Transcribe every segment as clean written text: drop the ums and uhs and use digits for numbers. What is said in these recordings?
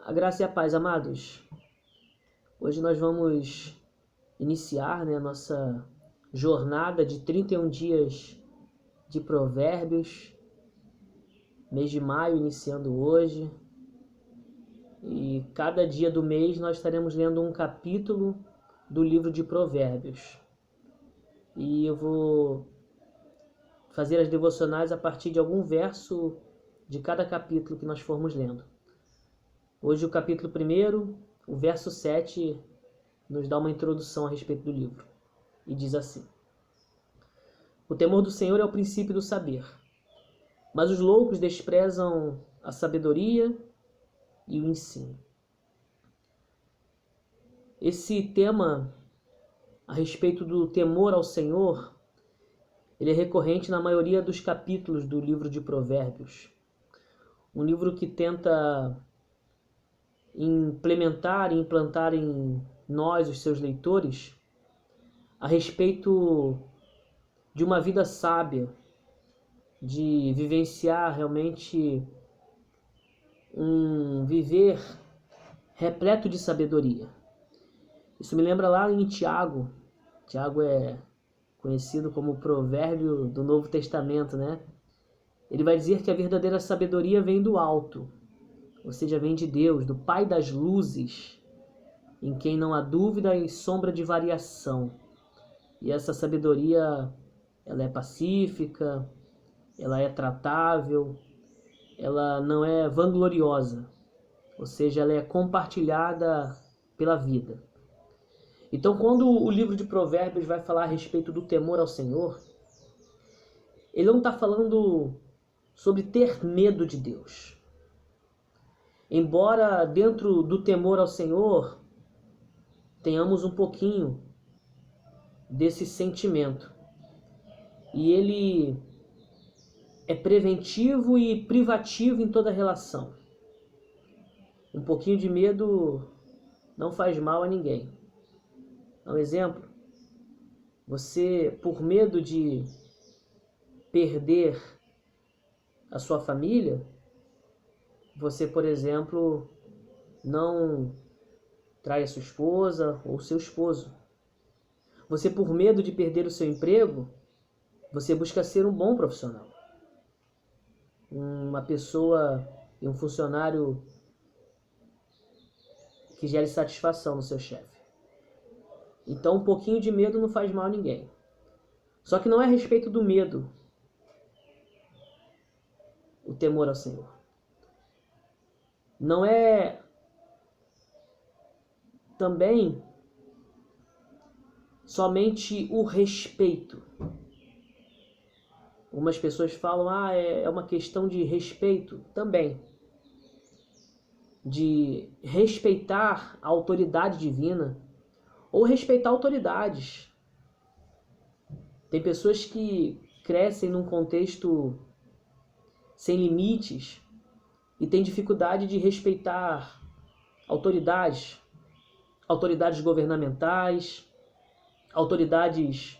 A graça e a paz, amados. Hoje nós vamos iniciar, a nossa jornada de 31 dias de Provérbios, mês de maio iniciando hoje. E cada dia do mês nós estaremos lendo um capítulo do livro de Provérbios. E eu vou fazer as devocionais a partir de algum verso de cada capítulo que nós formos lendo. Hoje o capítulo 1, o verso 7, nos dá uma introdução a respeito do livro. E diz assim: O temor do Senhor é o princípio do saber, mas os loucos desprezam a sabedoria e o ensino. Esse tema a respeito do temor ao Senhor, ele é recorrente na maioria dos capítulos do livro de Provérbios. Um livro que tenta implementar e implantar em nós, os seus leitores, a respeito de uma vida sábia, de vivenciar realmente um viver repleto de sabedoria. Isso me lembra lá em Tiago. Tiago é conhecido como o provérbio do Novo Testamento, Ele vai dizer que a verdadeira sabedoria vem do alto, ou seja, vem de Deus, do Pai das luzes, em quem não há dúvida e sombra de variação. E essa sabedoria, ela é pacífica, ela é tratável, ela não é vangloriosa, ou seja, ela é compartilhada pela vida. Então, quando o livro de Provérbios vai falar a respeito do temor ao Senhor, ele não está falando sobre ter medo de Deus. Embora dentro do temor ao Senhor tenhamos um pouquinho desse sentimento. E ele é preventivo e privativo em toda relação. Um pouquinho de medo não faz mal a ninguém. Um exemplo, você, por medo de perder a sua família, você, por exemplo, não trai a sua esposa ou seu esposo. Você, por medo de perder o seu emprego, você busca ser um bom profissional. Uma pessoa e um funcionário que gere satisfação no seu chefe. Então, um pouquinho de medo não faz mal a ninguém. Só que não é a respeito do medo o temor ao Senhor. Não é também somente o respeito. Algumas pessoas falam, é uma questão de respeito. Também. De respeitar a autoridade divina ou respeitar autoridades. Tem pessoas que crescem num contexto sem limites e têm dificuldade de respeitar autoridades governamentais, autoridades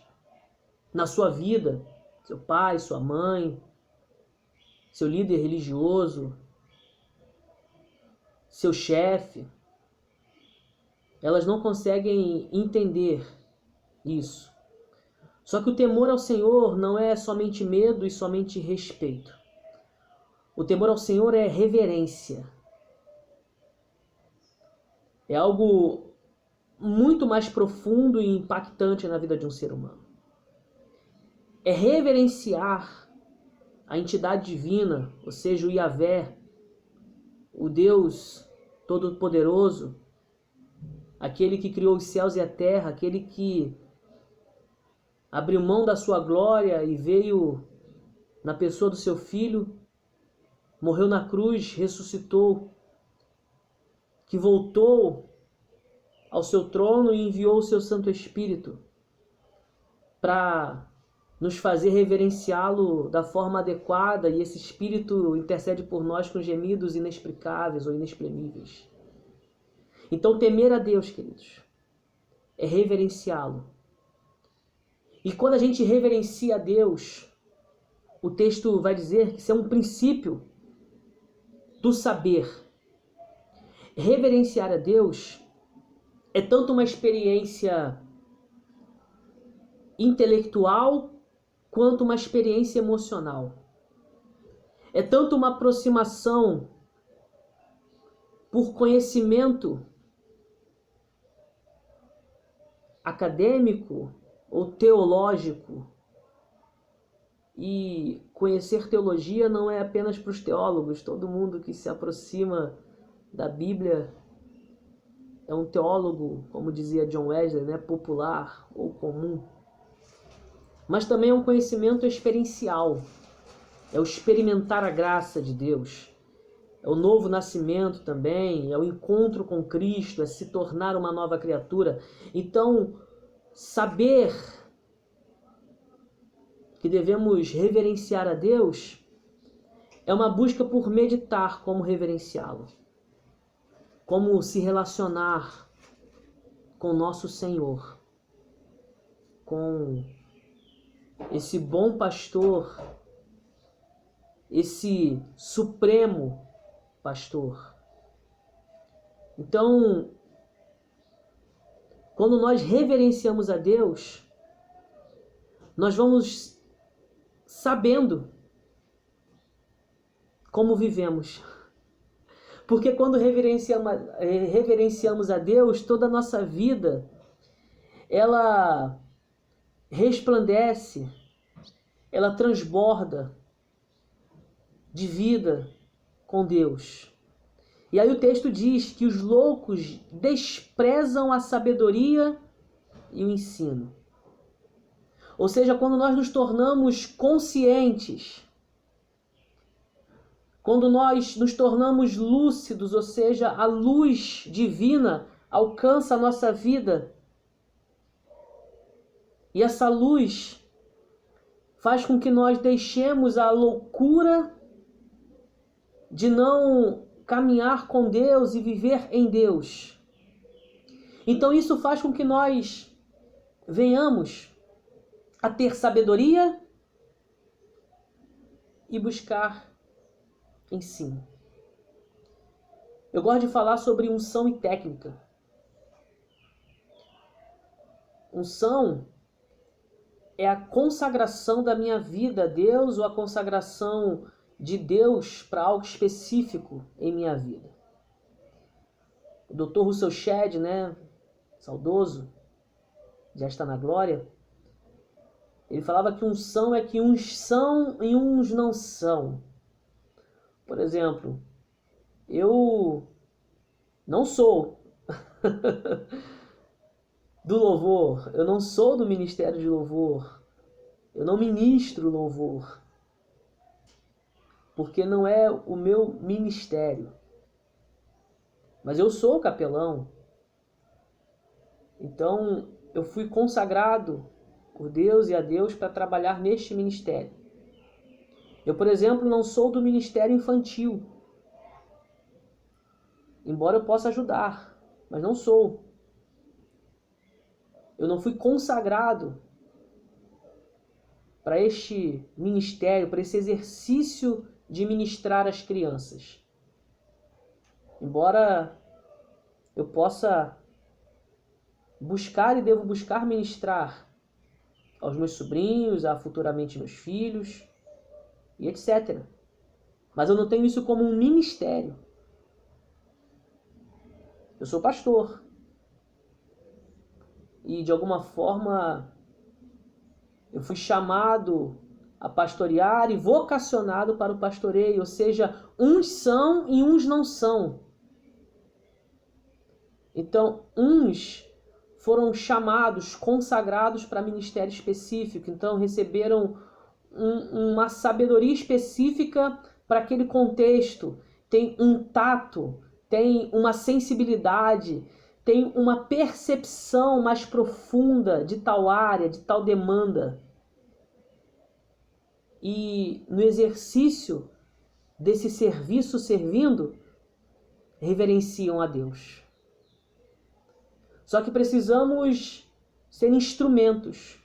na sua vida, seu pai, sua mãe, seu líder religioso, seu chefe. Elas não conseguem entender isso. Só que o temor ao Senhor não é somente medo e somente respeito. O temor ao Senhor é reverência. É algo muito mais profundo e impactante na vida de um ser humano. É reverenciar a entidade divina, ou seja, o Yahvé, o Deus Todo-Poderoso, aquele que criou os céus e a terra, aquele que abriu mão da sua glória e veio na pessoa do seu Filho, morreu na cruz, ressuscitou, que voltou ao seu trono e enviou o seu Santo Espírito para nos fazer reverenciá-lo da forma adequada, e esse Espírito intercede por nós com gemidos inexplicáveis ou inexprimíveis. Então, temer a Deus, queridos, é reverenciá-lo. E quando a gente reverencia a Deus, o texto vai dizer que isso é um princípio do saber. Reverenciar a Deus é tanto uma experiência intelectual quanto uma experiência emocional. É tanto uma aproximação por conhecimento acadêmico ou teológico. E conhecer teologia não é apenas para os teólogos. Todo mundo que se aproxima da Bíblia é um teólogo, como dizia John Wesley, né? Popular ou comum. Mas também é um conhecimento experiencial. É o experimentar a graça de Deus. É o novo nascimento também, é o encontro com Cristo, é se tornar uma nova criatura. Então, saber que devemos reverenciar a Deus é uma busca por meditar como reverenciá-lo, como se relacionar com nosso Senhor, com esse bom pastor, esse supremo pastor. Então, quando nós reverenciamos a Deus, nós vamos sabendo como vivemos. Porque quando reverenciamos a Deus, toda a nossa vida, ela resplandece, ela transborda de vida com Deus. E aí o texto diz que os loucos desprezam a sabedoria e o ensino. Ou seja, quando nós nos tornamos conscientes, quando nós nos tornamos lúcidos, ou seja, a luz divina alcança a nossa vida, e essa luz faz com que nós deixemos a loucura de não caminhar com Deus e viver em Deus. Então isso faz com que nós venhamos a ter sabedoria e buscar ensino. Eu gosto de falar sobre unção e técnica. Unção é a consagração da minha vida a Deus ou a consagração de Deus para algo específico em minha vida. O Dr. Russell Shedd, né, saudoso, já está na glória, ele falava que unção é que uns são e uns não são. Por exemplo, eu não sou do louvor, eu não sou do ministério de louvor, eu não ministro louvor, porque não é o meu ministério. Mas eu sou capelão, então eu fui consagrado por Deus e a Deus para trabalhar neste ministério. Eu, por exemplo, não sou do ministério infantil, embora eu possa ajudar, mas não sou. Eu não fui consagrado para este ministério, para esse exercício de ministrar às crianças. Embora eu possa buscar e devo buscar ministrar aos meus sobrinhos, a futuramente meus filhos e etc. Mas eu não tenho isso como um ministério. Eu sou pastor. E de alguma forma eu fui chamado a pastorear e vocacionado para o pastoreio, ou seja, uns são e uns não são. Então, uns foram chamados, consagrados para ministério específico, então receberam uma sabedoria específica para aquele contexto, tem um tato, tem uma sensibilidade, tem uma percepção mais profunda de tal área, de tal demanda. E no exercício desse serviço servindo, reverenciam a Deus. Só que precisamos ser instrumentos.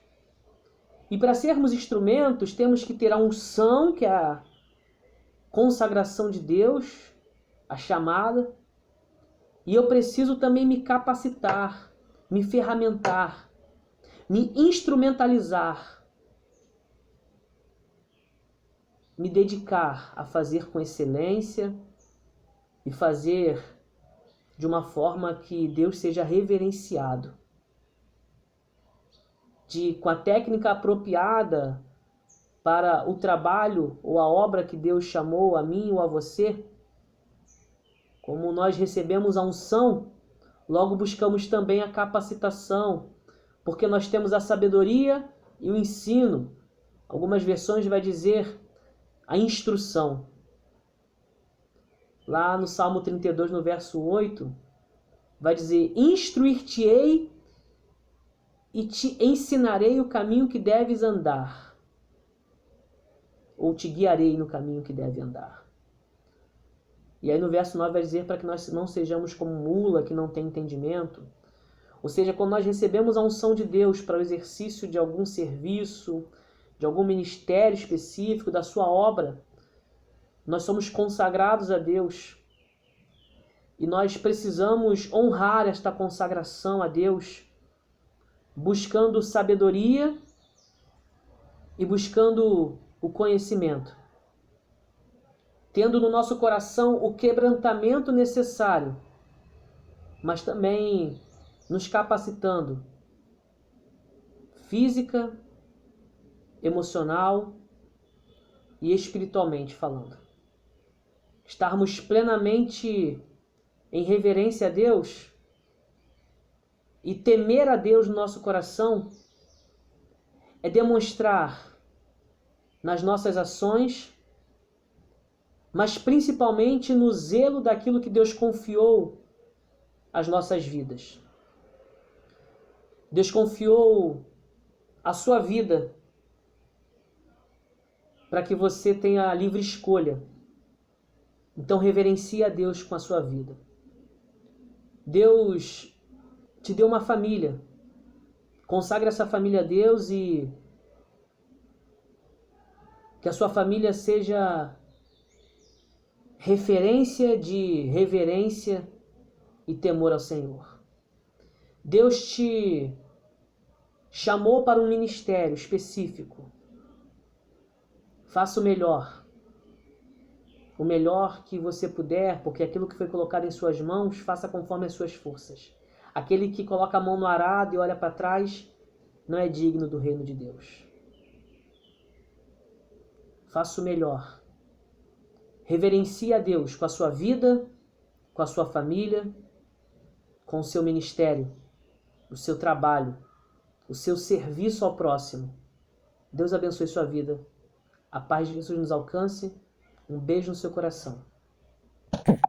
E para sermos instrumentos, temos que ter a unção, que é a consagração de Deus, a chamada. E eu preciso também me capacitar, me ferramentar, me instrumentalizar, me dedicar a fazer com excelência e fazer de uma forma que Deus seja reverenciado. Com a técnica apropriada para o trabalho ou a obra que Deus chamou a mim ou a você. Como nós recebemos a unção, logo buscamos também a capacitação, porque nós temos a sabedoria e o ensino. Algumas versões vai dizer a instrução. Lá no Salmo 32, no verso 8, vai dizer: instruir-te-ei e te ensinarei o caminho que deves andar. Ou te guiarei no caminho que deve andar. E aí no verso 9 vai dizer para que nós não sejamos como mula que não tem entendimento. Ou seja, quando nós recebemos a unção de Deus para o exercício de algum serviço, de algum ministério específico, da sua obra, nós somos consagrados a Deus. E nós precisamos honrar esta consagração a Deus, buscando sabedoria e buscando o conhecimento. Tendo no nosso coração o quebrantamento necessário, mas também nos capacitando física, emocional e espiritualmente falando. Estarmos plenamente em reverência a Deus e temer a Deus no nosso coração é demonstrar nas nossas ações, mas principalmente no zelo daquilo que Deus confiou às nossas vidas. Deus confiou a sua vida para que você tenha a livre escolha. Então reverencie a Deus com a sua vida. Deus te deu uma família. Consagre essa família a Deus e que a sua família seja referência de reverência e temor ao Senhor. Deus te chamou para um ministério específico. Faça o melhor que você puder, porque aquilo que foi colocado em suas mãos, faça conforme as suas forças. Aquele que coloca a mão no arado e olha para trás, não é digno do reino de Deus. Faça o melhor. Reverencie a Deus com a sua vida, com a sua família, com o seu ministério, o seu trabalho, o seu serviço ao próximo. Deus abençoe sua vida. A paz de Jesus nos alcance. Um beijo no seu coração.